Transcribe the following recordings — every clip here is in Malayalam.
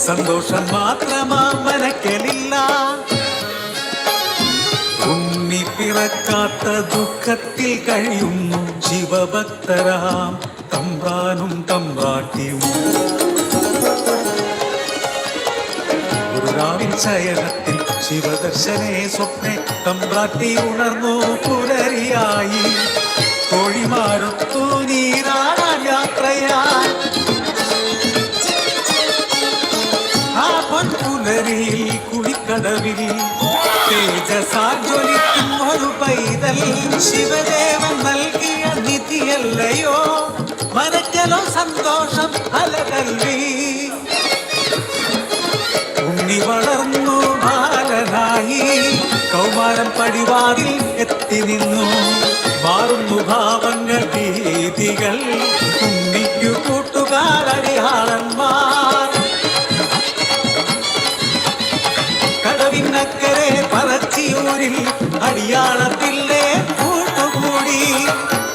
സന്തോഷം മാത്രമാം മനക്കലില്ല. ഉണ്ണി പിറക്കാത്ത ദുഃഖത്തിൽ കഴിയുന്നു ശിവഭക്തരാം തമ്പ്രാനും തമ്പ്രാട്ടിയും. ഒരു രാവിൽ ശയനത്തിൽ ശിവദർശനേ സ്വപ്നെ തമ്പ്രാട്ടി ഉണർന്നു പുലരിയായി. കോഴിമാരൊത്തു നീരാടാൻ യാത്രയായി. ആ പൊൻപുലരിയിൽ കുളിക്കടവിൽ തേജസാജ്വലിക്കും ഒരു പൈതൽ ശിവദേവൻ നൽകിയ നിധിയല്ലയോ. മനക്കലോ സന്തോഷം അലകല്ലി. ഉണ്ണി വളർന്നു ബാലനായി കൗമാരം പടിവാതിൽ എത്തി നിന്നു. മാറുന്നു ഭാവങ്ങൾ ഭീതികൾ ഉണ്ണിക്കു കൂട്ടുകാരടിയാളന്മാർ. കടവിനക്കരെ പറച്ചിയൂരിൽ അടിയാളത്തിലെ കൂട്ടുകൂടി.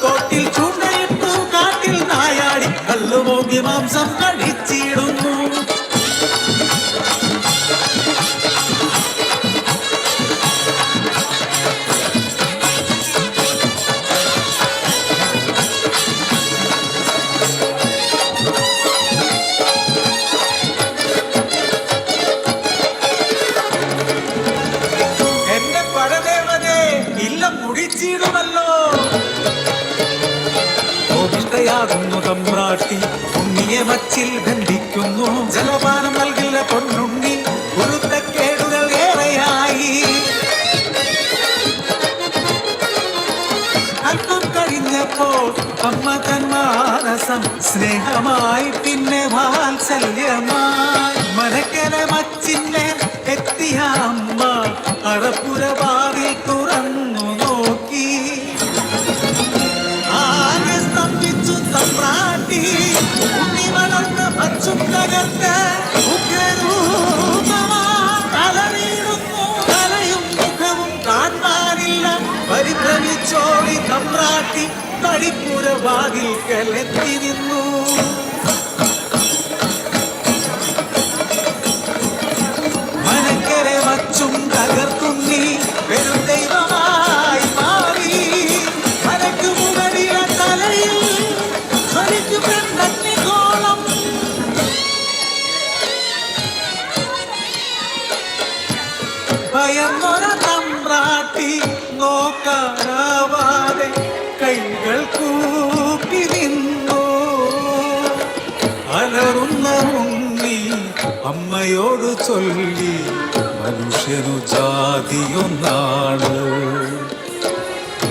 തോട്ടിൽ ചൂണ്ടയിട്ടു കാട്ടിൽ നായാടി കല്ലുമോങ്ങി മാംസം കടിച്ചിടുന്നു. യാകുന്നു തമ്പ്രാട്ടി ഉണ്ണിയെ മച്ചിൽ ബന്ധിക്കുന്നു. ജലപാനം നൽകില്ല പൊന്നുണ്ണി ഗുരുത്തക്കേടുകൾ ഏറെയായി. അല്പം കഴിഞ്ഞപ്പോൾ അമ്മ തൻ മാനസം സ്നേഹമായി പിന്നെ വാത്സല്യമായി. മനക്കല മച്ചിന്നെ എത്തിയ അമ്മ അറപ്പുരവാതിൽ തുറന്നു നോക്കി. തമ്പ്രാട്ടി ഉണ്ണി വളർന്ന് പച്ചും തകർത്ത് ഉഗ്രരൂപമാറിയിടുന്നു. തലയും മുഖവും കാണാനില്ല. പരിഭ്രമിച്ചോടി തമ്പ്രാട്ടി പടിപ്പുരവാതിൽക്കലെത്തി നിന്നു. മനക്കരെ വച്ചും തകർത്തുണ്ണി വെറും ദൈവമായി മാറി. മനക്കു മുകളിലെ തലയിൽ ഭയന്നൊര തമ്പ്രാട്ടി നോക്കാനാവാതെ കൈകൾ കൂപ്പി നിന്നു. അലറുന്ന ഉണ്ണി അമ്മയോട് ചൊല്ലി മനുഷ്യനു ജാതിയൊന്നാണ്.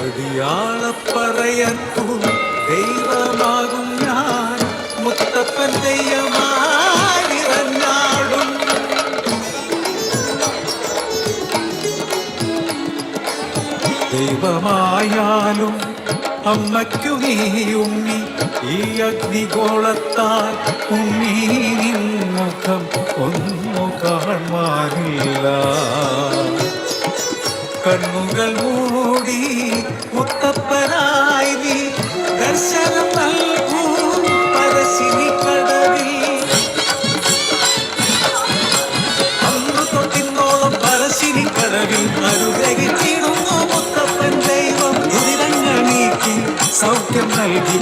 അടിയാളപ്പറയത്തു ദൈവമാകും ഞാൻ മുത്തപ്പൻ ദൈവമായിറങ്ങാടും. ദൈവമായാലും അമ്മയ്ക്കു നീ ഉണ്ണി ഈ അഗ്നിഗോളത്താൽ ഉണ്ണി മുഖം ഒന്നു കാണാനില്ല. കണ്ണുകൾ മൂടി മുത്തപ്പനായി നീ ദർശനം നൽകൂ പരശിനി കടവിൽ. അന്നു തൊട്ടിന്നോളം പരശിനി കടവിൽ അനുഗ്രഹിച്ചിടുന്നു മുത്തപ്പൻ ദൈവം. ദുരിതങ്ങൾ നീക്കി സൗഖ്യം നൽകി